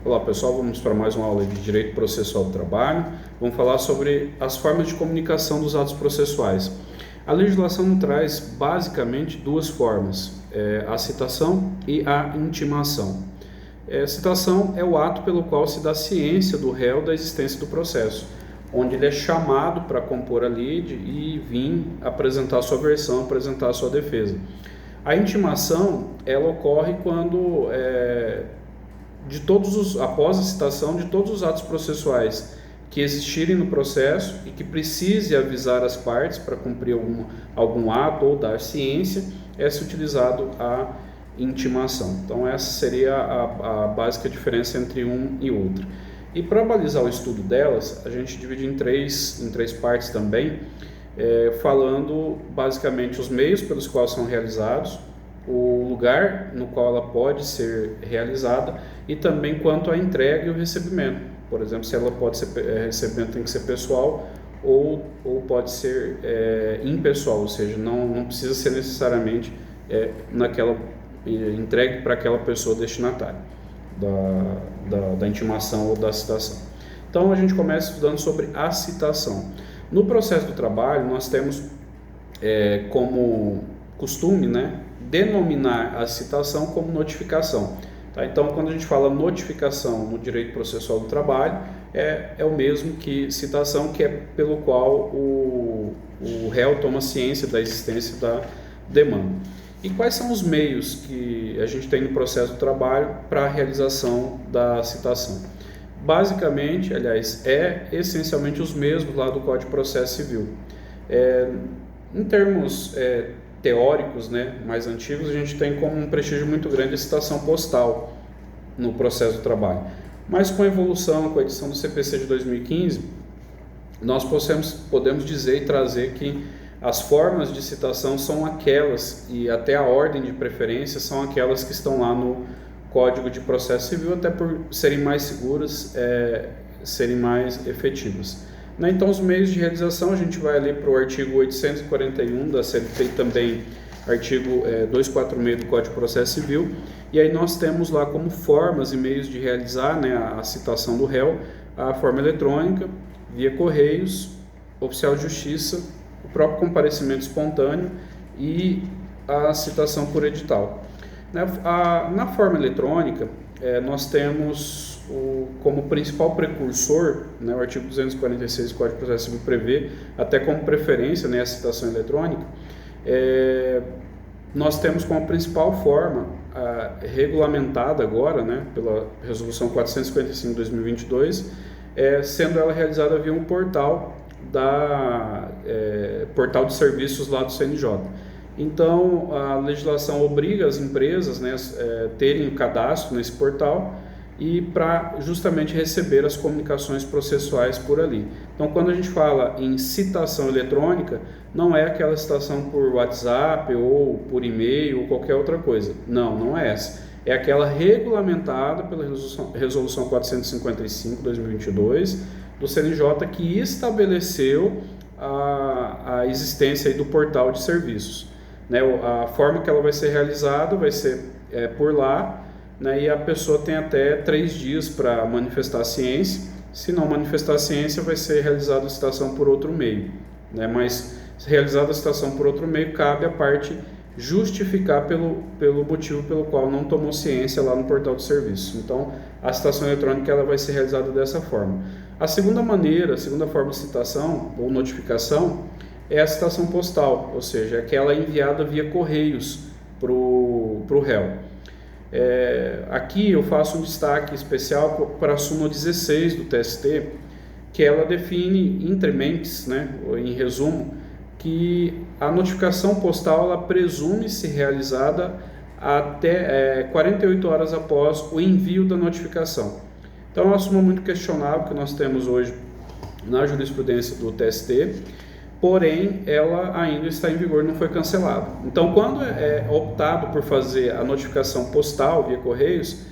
Olá pessoal, vamos para mais uma aula de Direito Processual do Trabalho. Vamos falar sobre as formas de comunicação dos atos processuais. A legislação traz basicamente duas formas, a citação e a intimação. A citação é o ato pelo qual se dá ciência do réu da existência do processo, onde ele é chamado para compor a lide e vir apresentar sua versão, apresentar sua defesa. A intimação, ela ocorre quando após a citação de todos os atos processuais que existirem no processo e que precise avisar as partes para cumprir algum ato ou dar ciência, é-se utilizado a intimação. Então essa seria a básica diferença entre um e outro. E para balizar o estudo delas, a gente divide em três partes também, falando basicamente os meios pelos quais são realizados, o lugar no qual ela pode ser realizada e também quanto à entrega e o recebimento. Por exemplo, se ela pode ser recebimento tem que ser pessoal ou pode ser impessoal, ou seja, não precisa ser necessariamente entregue para aquela pessoa destinatária da intimação ou da citação. Então a gente começa estudando sobre a citação. No processo do trabalho nós temos como costume, denominar a citação como notificação. Tá? Então, quando a gente fala notificação no direito processual do trabalho, é o mesmo que citação, que é pelo qual o réu toma ciência da existência da demanda. E quais são os meios que a gente tem no processo do trabalho para a realização da citação? Basicamente, aliás, essencialmente os mesmos lá do Código de Processo Civil. Em termos teóricos, mais antigos, a gente tem como um prestígio muito grande a citação postal no processo do trabalho. Mas com a evolução, com a edição do CPC de 2015, nós podemos dizer e trazer que as formas de citação são aquelas, e até a ordem de preferência são aquelas que estão lá no Código de Processo Civil, até por serem mais seguras, serem mais efetivas. Então, os meios de realização, a gente vai ali para o artigo 841 da CLT e também artigo 246 do Código de Processo Civil, e aí nós temos lá como formas e meios de realizar a citação do réu, a forma eletrônica, via correios, oficial de justiça, o próprio comparecimento espontâneo e a citação por edital. Na forma eletrônica, nós temos como principal precursor, o artigo 246 do Código de Processo Civil prevê, até como preferência, a citação eletrônica. Nós temos como principal forma, regulamentada agora, pela Resolução 455 de 2022, sendo ela realizada via um portal portal de serviços lá do CNJ. Então, a legislação obriga as empresas terem o cadastro nesse portal e para justamente receber as comunicações processuais por ali. Então, quando a gente fala em citação eletrônica, não é aquela citação por WhatsApp ou por e-mail ou qualquer outra coisa. Não é essa. É aquela regulamentada pela Resolução 455 de 2022 do CNJ, que estabeleceu a existência aí do portal de serviços. A forma que ela vai ser realizada vai ser por lá, e a pessoa tem até 3 dias para manifestar a ciência. Se não manifestar a ciência, vai ser realizada a citação por outro meio. Mas, realizada a citação por outro meio, cabe a parte justificar pelo motivo pelo qual não tomou ciência lá no portal de serviço. Então, a citação eletrônica ela vai ser realizada dessa forma. A segunda forma de citação ou notificação é a citação postal, ou seja, aquela enviada via correios para o réu. Aqui eu faço um destaque especial para a súmula 16 do TST, que ela define, entre mentes, em resumo, que a notificação postal ela presume-se realizada até 48 horas após o envio da notificação. Então é uma súmula muito questionável que nós temos hoje na jurisprudência do TST, porém ela ainda está em vigor, não foi cancelada. Então, quando é optado por fazer a notificação postal via correios,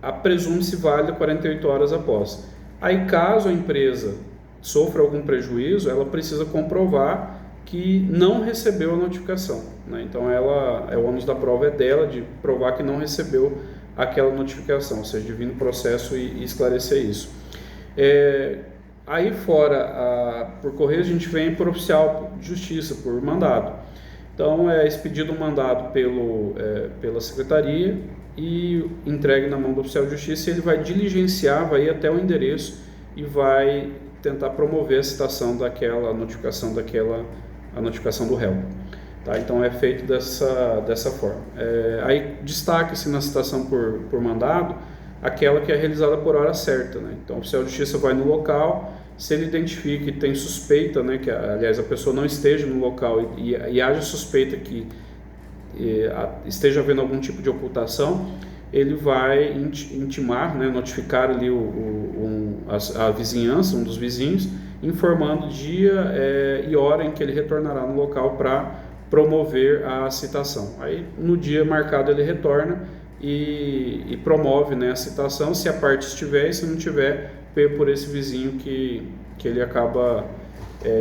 a presume-se válida 48 horas após. Aí, caso a empresa sofra algum prejuízo, ela precisa comprovar que não recebeu a notificação. Então, o ônus da prova é dela, de provar que não recebeu aquela notificação, ou seja, de vir no processo e esclarecer isso. Aí fora, por correio, a gente vem por oficial de justiça, por mandado. Então, é expedido um mandado pela secretaria e entregue na mão do oficial de justiça, e ele vai diligenciar, vai ir até o endereço e vai tentar promover a citação daquela notificação, a notificação do réu. Tá? Então, é feito dessa forma. Aí, destaque-se na citação por mandado aquela que é realizada por hora certa, né? Então, o oficial de justiça vai no local, se ele identifica que tem suspeita, né, que aliás a pessoa não esteja no local e haja suspeita que esteja havendo algum tipo de ocultação, ele vai intimar, né, notificar ali a vizinhança, um dos vizinhos, informando dia e hora em que ele retornará no local para promover a citação. Aí no dia marcado ele retorna e promove, né, a citação, se a parte estiver, e se não tiver, por esse vizinho que ele acaba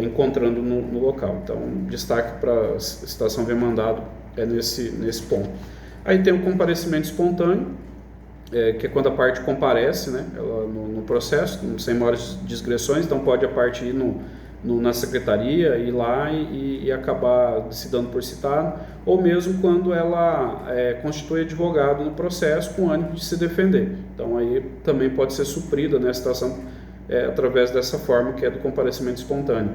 encontrando no local. Então, destaque para a citação ver mandado nesse ponto. Aí tem o comparecimento espontâneo, que é quando a parte comparece, né, ela, no processo, sem maiores digressões. Então pode a parte ir na secretaria, ir lá e acabar se dando por citado, ou mesmo quando ela constitui advogado no processo com ânimo de se defender. Então aí também pode ser suprida, né, a citação através dessa forma, que é do comparecimento espontâneo.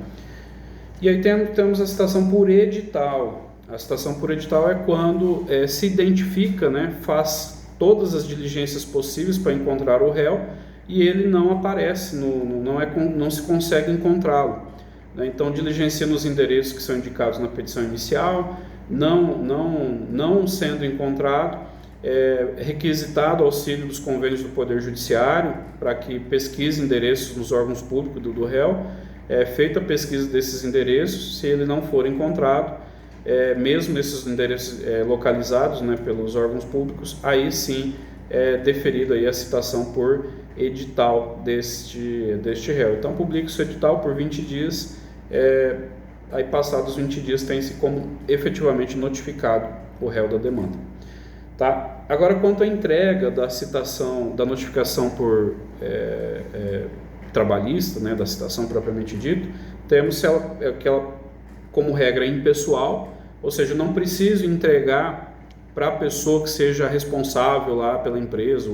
E aí temos a citação por edital. A citação por edital é quando se identifica, né, faz todas as diligências possíveis para encontrar o réu e ele não aparece, não se consegue encontrá-lo. Então, diligencia nos endereços que são indicados na petição inicial, não sendo encontrado, requisitado auxílio dos convênios do Poder Judiciário para que pesquise endereços nos órgãos públicos do réu, feita a pesquisa desses endereços. Se ele não for encontrado, mesmo esses endereços localizados, né, pelos órgãos públicos, aí sim deferida aí a citação por edital deste réu. Então, publica-se o edital por 20 dias, aí passados 20 dias tem-se como efetivamente notificado o réu da demanda. Tá? Agora, quanto à entrega da citação, da notificação por trabalhista, né, da citação propriamente dito, temos aquela como regra impessoal, ou seja, não preciso entregar para a pessoa que seja responsável lá pela empresa,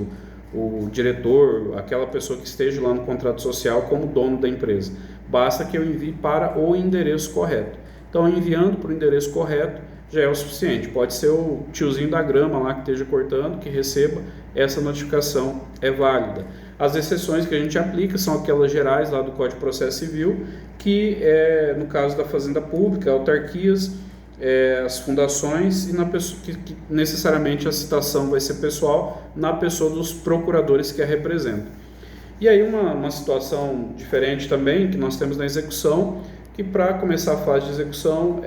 o diretor, aquela pessoa que esteja lá no contrato social como dono da empresa. Basta que eu envie para o endereço correto. Então, enviando para o endereço correto já é o suficiente. Pode ser o tiozinho da grama lá que esteja cortando, que receba, essa notificação é válida. As exceções que a gente aplica são aquelas gerais lá do Código de Processo Civil, que no caso da Fazenda Pública, autarquias, as fundações, e que necessariamente a citação vai ser pessoal na pessoa dos procuradores que a representam. E aí uma situação diferente também que nós temos na execução, que para começar a fase de execução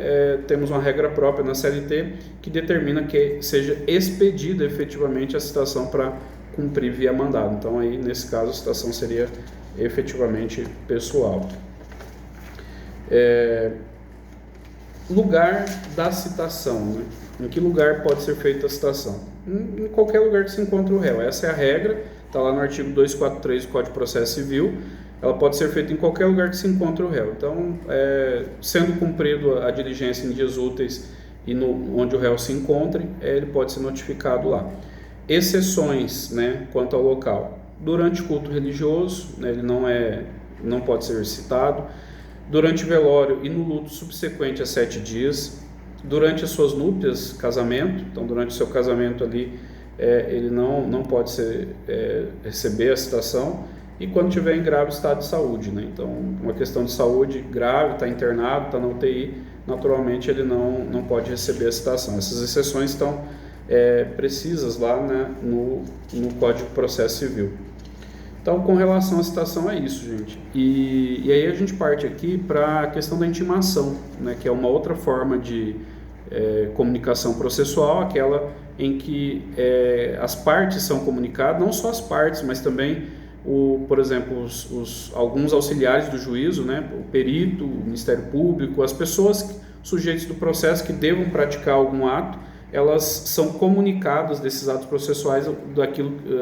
temos uma regra própria na CLT que determina que seja expedida efetivamente a citação para cumprir via mandado. Então aí nesse caso a citação seria efetivamente pessoal. Lugar da citação, né? Em que lugar pode ser feita a citação? Em qualquer lugar que se encontre o réu. Essa é a regra, está lá no artigo 243 do Código de Processo Civil. Ela pode ser feita em qualquer lugar que se encontre o réu. Então, sendo cumprido a diligência em dias úteis e onde o réu se encontre, ele pode ser notificado lá. Exceções, né, quanto ao local. Durante o culto religioso, né, ele não pode ser citado. Durante o velório e no luto subsequente a 7 dias. Durante as suas núpcias, casamento. Então, durante o seu casamento ali, ele não pode receber a citação. E quando estiver em grave estado de saúde, né? Então, uma questão de saúde grave, está internado, está na UTI, naturalmente ele não pode receber a citação. Essas exceções estão precisas lá, né, no Código de Processo Civil. Então, com relação à citação é isso, gente. E aí a gente parte aqui para a questão da intimação, né, que é uma outra forma de comunicação processual, aquela em que as partes são comunicadas, não só as partes, mas também por exemplo, alguns auxiliares do juízo, né, o perito, o Ministério Público, as pessoas sujeitas do processo que devam praticar algum ato, elas são comunicadas desses atos processuais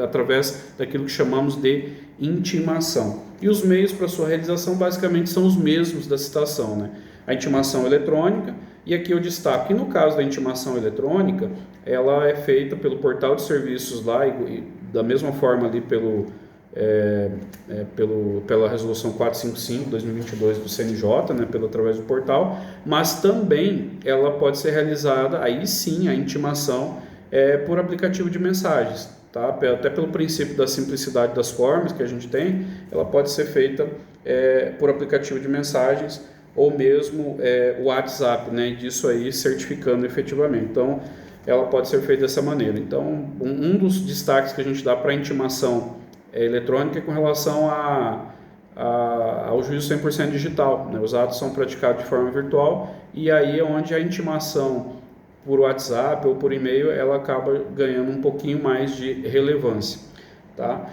através daquilo que chamamos de intimação. E os meios para sua realização basicamente são os mesmos da citação, né? A intimação eletrônica, e aqui eu destaco que no caso da intimação eletrônica, ela é feita pelo portal de serviços lá, e da mesma forma ali pela resolução 455/2022 do CNJ, né, através do portal, mas também ela pode ser realizada, aí sim, a intimação por aplicativo de mensagens, tá? Até pelo princípio da simplicidade das formas que a gente tem, ela pode ser feita por aplicativo de mensagens ou mesmo o WhatsApp, né, e disso aí certificando efetivamente. Então, ela pode ser feita dessa maneira. Então, um dos destaques que a gente dá para a intimação eletrônica é com relação ao juízo 100% digital, né? Os atos são praticados de forma virtual e aí é onde a intimação por WhatsApp ou por e-mail ela acaba ganhando um pouquinho mais de relevância, tá?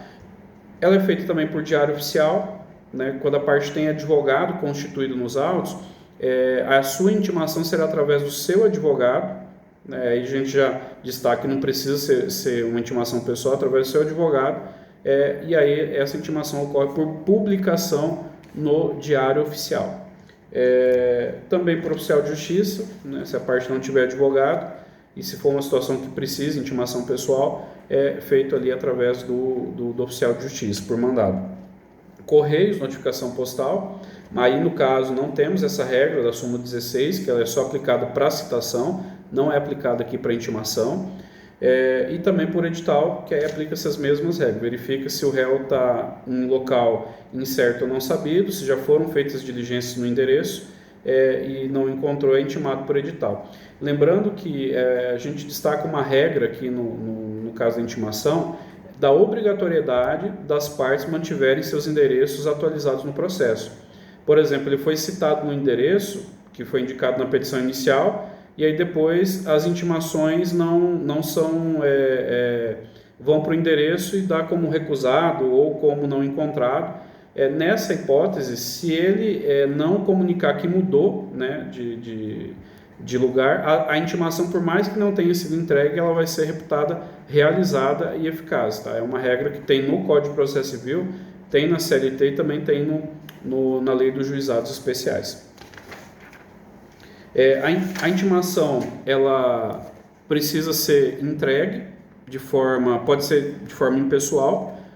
Ela é feita também por diário oficial, né? Quando a parte tem advogado constituído nos autos, a sua intimação será através do seu advogado, né? Aí a gente já destaca que não precisa ser uma intimação pessoal, através do seu advogado, e aí essa intimação ocorre por publicação no diário oficial. Também por oficial de justiça, né? Se a parte não tiver advogado, e se for uma situação que precisa intimação pessoal, é feito ali através do oficial de justiça, por mandado. Correios, notificação postal, aí no caso não temos essa regra da súmula 16, que ela é só aplicada para citação, não é aplicada aqui para intimação, e também por edital, que aí aplica-se as mesmas regras, verifica se o réu está em local incerto ou não sabido, se já foram feitas diligências no endereço e não encontrou, é intimado por edital. Lembrando que a gente destaca uma regra aqui no caso da intimação, da obrigatoriedade das partes mantiverem seus endereços atualizados no processo. Por exemplo, ele foi citado no endereço que foi indicado na petição inicial, e aí depois as intimações não são, vão para o endereço e dá como recusado ou como não encontrado. Nessa hipótese, se ele não comunicar que mudou, né, de lugar, a intimação, por mais que não tenha sido entregue, ela vai ser reputada realizada e eficaz. Tá? É uma regra que tem no Código de Processo Civil, tem na CLT e também tem na Lei dos Juizados Especiais. A intimação, ela precisa ser entregue pode ser de forma impessoal,